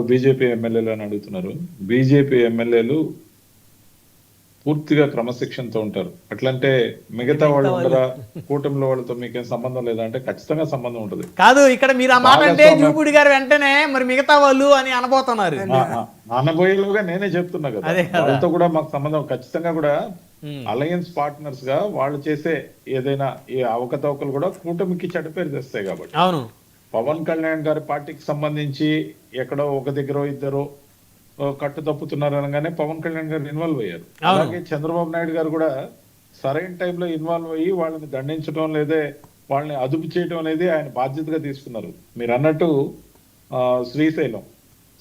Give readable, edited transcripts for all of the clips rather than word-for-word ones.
BJP ఎమ్మెల్యేలు అని అడుగుతున్నారు. బీజేపీ ఎమ్మెల్యేలు పూర్తిగా క్రమశిక్షణతో ఉంటారు. అట్లంటే మిగతా వాళ్ళు ఉండరా, కూటమిలో వాళ్ళతో మీకేం సంబంధం లేదా అంటే ఖచ్చితంగా సంబంధం ఉంటుంది. కాదు, ఇక్కడ మీరు ఆ మాట అంటే జూపుడి గారు వెంటనే మరి మిగతా వాళ్ళు అని అనబోతున్నారు. అనబోయేలుగా నేనే చెప్తున్నా కదా, వాళ్ళతో కూడా మాకు సంబంధం ఖచ్చితంగా కూడా అలయన్స్ పార్ట్నర్స్ గా వాళ్ళు చేసే ఏదైనా ఈ అవకతవకలు కూడా కూటమికి చెడ్డ పేరు తెస్తాయి. కాబట్టి అవును, పవన్ కళ్యాణ్ గారి పార్టీకి సంబంధించి ఎక్కడో ఒక దగ్గర ఇద్దరు కట్టు తప్పుతున్నారు అనగానే పవన్ కళ్యాణ్ గారు ఇన్వాల్వ్ అయ్యారు. అలాగే చంద్రబాబు నాయుడు గారు కూడా సరైన టైంలో ఇన్వాల్వ్ అయ్యి వాళ్ళని దండించడం లేదే వాళ్ళని అదుపు చేయడం అనేది ఆయన బాధ్యతగా తీసుకున్నారు. మీరు అన్నట్టు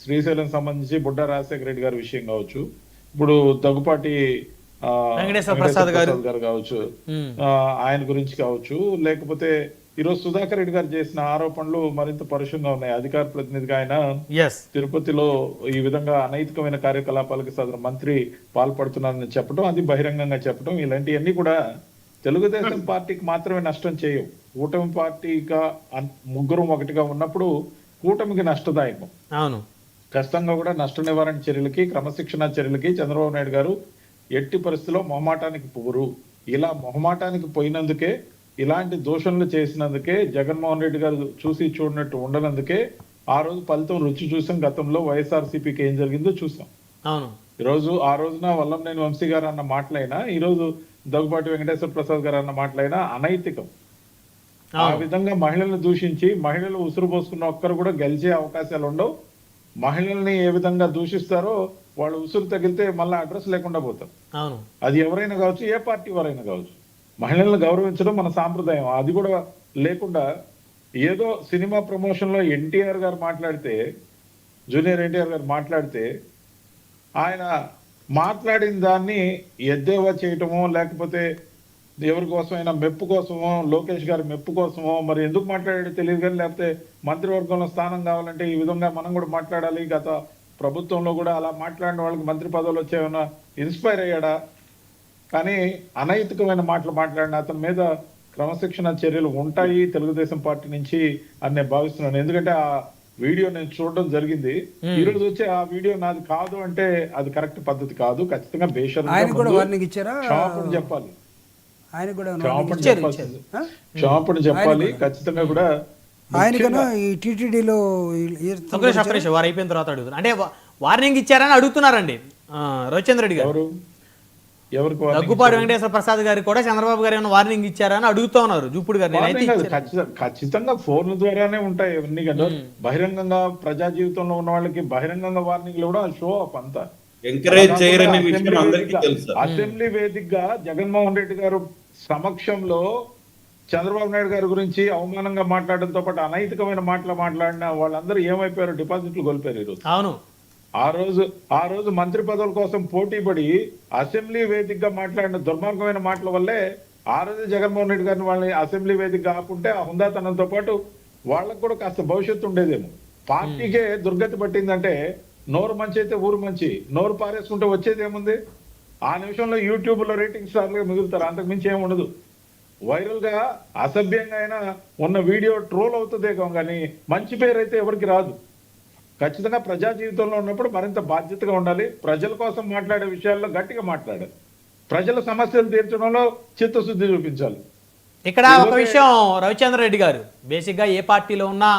శ్రీశైలం సంబంధించి బుడ్డా రాజశేఖర రెడ్డి గారి విషయం కావచ్చు, ఇప్పుడు దగ్గుపాటి వెంకటేశ్వర ప్రసాద్ గారు కావచ్చు, ఆయన గురించి కావచ్చు, లేకపోతే ఈరోజు సుధాకర్ రెడ్డి గారు చేసిన ఆరోపణలు మరింత పరుషంగా ఉన్నాయి. అధికార ప్రతినిధిగా ఆయన తిరుపతిలో ఈ విధంగా అనైతికమైన కార్యకలాపాలకు సదరు మంత్రి పాల్పడుతున్నారని చెప్పడం, అది బహిరంగంగా చెప్పడం, ఇలాంటివన్నీ కూడా తెలుగుదేశం పార్టీకి మాత్రమే నష్టం చేయవు. కూటమి పార్టీగా ముగ్గురు ఒకటిగా ఉన్నప్పుడు కూటమికి నష్టదాయకం. అవును, ఖచ్చితంగా కూడా నష్ట నివారణ చర్యలకి, క్రమశిక్షణ చర్యలకి చంద్రబాబు నాయుడు గారు ఎట్టి పరిస్థితిలో మొహమాటానికి పోరు. ఇలా మొహమాటానికి పోయినందుకే, ఇలాంటి దోషణలు చేసినందుకే, జగన్మోహన్ రెడ్డి గారు చూసి చూడనట్టు ఉండనందుకే ఆ రోజు ఫలితం రుచి చూసాం. గతంలో వైఎస్ఆర్సీపీకి ఏం జరిగిందో చూసాం. ఈరోజు ఆ రోజున వల్లంనేని వంశీ గారు అన్న మాటలైనా, ఈ రోజు దగ్గుబాటి వెంకటేశ్వర ప్రసాద్ గారు అన్న మాటలైనా అనైతికం. ఆ విధంగా మహిళలను దూషించి మహిళలు ఉసురు పోసుకున్న ఒక్కరు కూడా గెలిచే అవకాశాలు ఉండవు. మహిళల్ని ఏ విధంగా దూషిస్తారో వాళ్ళు ఉసురు తగిలితే మళ్ళీ అడ్రస్ లేకుండా పోతారు. అది ఎవరైనా కావచ్చు, ఏ పార్టీ వారైనా కావచ్చు. మహిళలను గౌరవించడం మన సాంప్రదాయం. అది కూడా లేకుండా ఏదో సినిమా ప్రమోషన్ లో ఎన్టీఆర్ గారు మాట్లాడితే, జూనియర్ ఎన్టీఆర్ గారు మాట్లాడితే, ఆయన మాట్లాడిన దాన్ని ఎద్దేవా చేయటమో, లేకపోతే ఎవరి కోసమైనా మెప్పు కోసమో, లోకేష్ గారి మెప్పు కోసమో, మరి ఎందుకు మాట్లాడాడో తెలియదు కానీ, లేకపోతే మంత్రివర్గంలో స్థానం కావాలంటే ఈ విధంగా మనం కూడా మాట్లాడాలి, గత ప్రభుత్వంలో కూడా అలా మాట్లాడిన వాళ్ళకి మంత్రి పదవులు వచ్చేమన్నా ఇన్స్పైర్ అయ్యాడా? కానీ అనైతికమైన మాటలు మాట్లాడిన అతని మీద క్రమశిక్షణ చర్యలు ఉంటాయి తెలుగుదేశం పార్టీ నుంచి అని నేను భావిస్తున్నాను. ఎందుకంటే ఆ వీడియో నేను చూడడం జరిగింది. ఈ రోజు వచ్చే ఆ వీడియో నాది కాదు అంటే అది కరెక్ట్ పద్ధతి కాదు. ఖచ్చితంగా బేషరతుగా చెప్పాలి, చెప్పాలి. ఖచ్చితంగా కూడా వారు అయిపోయిన తర్వాత అడుగుతున్నారు, అంటే వార్నింగ్ ఇచ్చారని అడుగుతున్నారండి రవిచంద్ర రెడ్డి గారు. దగ్గుపాటి వెంకటేశ్వర ప్రసాద్ గారు కూడా చంద్రబాబు గారు ఏమైనా వార్నింగ్ ఇచ్చారని అడుగుతా ఉన్నారు జూపుడు గారు. ఖచ్చితంగా ఫోన్ల ద్వారానే ఉంటాయి ఇవన్నీ కదా. బహిరంగంగా ప్రజా జీవితంలో ఉన్న వాళ్ళకి బహిరంగంగా వార్నింగ్లు కూడా షో అప్ అంతా ఎంకరేజ్ చేయరని అసెంబ్లీ వేదికగా జగన్మోహన్ రెడ్డి గారు సమక్షంలో చంద్రబాబు నాయుడు గారి గురించి అవమానంగా మాట్లాడడంతో పాటు అనైతికమైన మాటలు మాట్లాడిన వాళ్ళందరూ ఏమైపోయారు? డిపాజిట్లు కోల్పోయారు ఈరోజు. అవును, ఆ రోజు మంత్రి పదవుల కోసం పోటీ పడి అసెంబ్లీ వేదికగా మాట్లాడిన దుర్మార్గమైన మాటల వల్లే ఆ రోజు జగన్మోహన్ రెడ్డి గారిని వాళ్ళని అసెంబ్లీ వేదికగా ఆపుంటే ఆ హుందాతనంతో పాటు వాళ్ళకు కూడా కాస్త భవిష్యత్తు ఉండేదేమో. పార్టీకే దుర్గతి పట్టిందంటే నోరు మంచి అయితే ఊరు మంచి, నోరు పారేసుకుంటే వచ్చేది ఏముంది? ఆ నిమిషంలో యూట్యూబ్ లో రేటింగ్ స్టార్లుగా మిగులుతారు, అంతకు మించి ఏమి ఉండదు. వైరల్ గా అసభ్యంగా అయినా ఉన్న వీడియో ట్రోల్ అవుతుందే కానీ మంచి పేరు అయితే ఎవరికి రాదు. ఖచ్చితంగా ప్రజా జీవితంలో ఉన్నప్పుడు మరింత బాధ్యతగా ఉండాలి. ప్రజల కోసం మాట్లాడే విషయాల్లో గట్టిగా మాట్లాడాలి. ప్రజల సమస్యలు తీర్చడంలో చిత్తశుద్ధి చూపించాలి. ఇక్కడ ఒక విషయం, రవిచంద్ర రెడ్డి గారు బేసిక్ గా ఏ పార్టీలో ఉన్నా,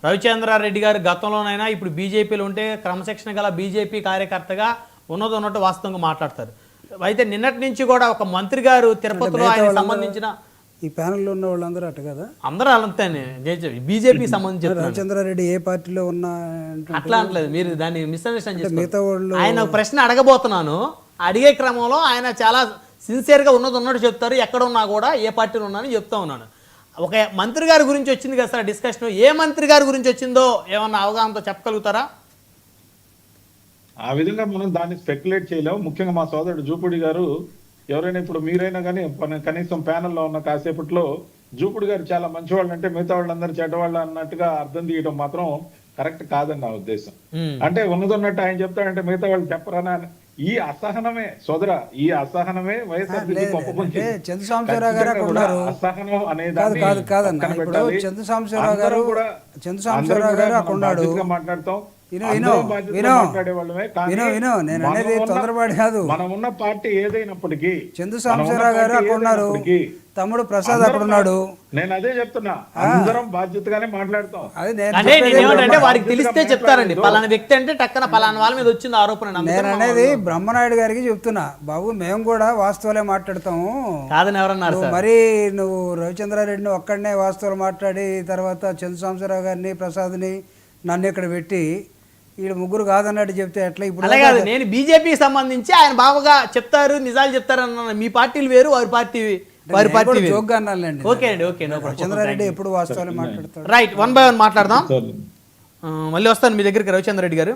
రవిచంద్ర రెడ్డి గారు గతంలోనైనా ఇప్పుడు బీజేపీలో ఉంటే క్రమశిక్షణ గల బీజేపీ కార్యకర్తగా ఉన్నట్టు వాస్తవంగా మాట్లాడతారు. అయితే నిన్నటి నుంచి కూడా ఒక మంత్రి గారు తిరుపతిలో ఆయన సంబంధించిన ఈ ప్యానెల్లో ఉన్న వాళ్ళందరూ అట కదా, అందరూ అంతేనే బీజేపీ సంబంధించి రవిచంద్రారెడ్డి ఏ పార్టీలో ఉన్నా అట్లా అంటలేదు, మీరు దాన్ని మిస్అండర్స్టాండ్ చేస్తారు. ఆయన ప్రశ్న అడగబోతున్నాను, అడిగే క్రమంలో ఆయన చాలా సిన్సియర్గా ఉన్నట్టు చెప్తారు. ఎక్కడ ఉన్నా కూడా ఏ పార్టీలో ఉన్నానని చెప్తా ఉన్నాను. ఒక మంత్రి గారి గురించి వచ్చింది కదా సార్ డిస్కషన్, ఏ మంత్రి గారి గురించి వచ్చిందో ఏమన్నా అవగాహనతో చెప్పగలుగుతారా? ఆ విధంగా మనం దాన్ని స్పెక్యులేట్ చేయలేము. ముఖ్యంగా మా సోదరుడు జూపుడి గారు, ఎవరైనా ఇప్పుడు మీరైనా కానీ కనీసం ప్యానెల్లో ఉన్న కాసేపట్లో జూపుడి గారు చాలా మంచివాళ్ళు అంటే మిగతా వాళ్ళందరూ చెడ్డవాళ్ళు అన్నట్టుగా అర్థం తీయడం మాత్రం కరెక్ట్ కాదని నా ఉద్దేశం. అంటే ఉన్నదన్నట్టు ఆయన చెప్తాడంటే మిగతా వాళ్ళు చెప్పరానా? ఈ అసహనమే సోదర, ఈ అసహనమే వైఎస్ఆర్సీపీ చంద్రశేఖరరావు గారు అక్కడ ఉన్నారు. అసహనం అనేది చంద్రశేఖరరావు గారు అక్కడ ఉన్నాడు. మాట్లాడతాం. విను, అందరం బాధ్యతగా విను. మాట్లాడే వాళ్ళమే. కానీ విను, నేను మనం అనేది ఉన్న- తొందరపాటు కాదు. మనం ఉన్న పార్టీ ఏదైనప్పటికీ చందు మనం ఉన్న సాంబశివరావు గారు పార్టీ అక్కడ ఉన్నారు, ఏదైనప్పటికీ తమ్ముడు ప్రసాద్ అందరం అక్కడ ఉన్నాడు. నేను అదే చెప్తున్నా, అందరం బాధ్యతగానే మాట్లాడతాం. అది నేను అంటే చెప్పేది నేను ఏమంటే బ్రహ్మ- వారికి తెలిస్తే బాధ్యతగా చెప్తారండి, మాట్లాడేదో. పలానా వ్యక్తి అంటే టక్కన పలానా వాళ్ళ మీద వచ్చింది ఆరోపణ అందుకని నేను మనం- అనేది బ్రహ్మనాయుడు గారికి చెప్తున్నా, బాబు మేము కూడా వాస్తవాలే మాట్లాడతాము. కాదని ఎవరన్నారు నువ్వు సార్? మరీ నువ్వు రవిచంద్రారెడ్డిని ఒక్కడనే వాస్తవాలు మాట్లాడి తర్వాత చంద్ర సాంబశివరావు గారిని ప్రసాద్ని నన్ను ఇక్కడ పెట్టి వీళ్ళు ముగ్గురు కాదన్నట్టు చెప్తే ఎట్లా? ఇప్పుడు అలా కాదు, నేను బీజేపీకి సంబంధించి ఆయన బాగా చెప్తారు, నిజాలు చెప్తారు అన్న. మీ పార్టీలు వేరు, వారి పార్టీ వేరు. జోక్గా అన్నాలండి. ఓకే అండి, ఓకే, నో ప్రాబ్లం. చంద్రారెడ్డి ఎప్పుడు వాస్తవాలే మాట్లాడతాడు. రైట్, 1 by 1 మాట్లాడదాం. సార్ మళ్ళీ వస్తాను మీ దగ్గరికి రవిచంద్ర రెడ్డి గారు.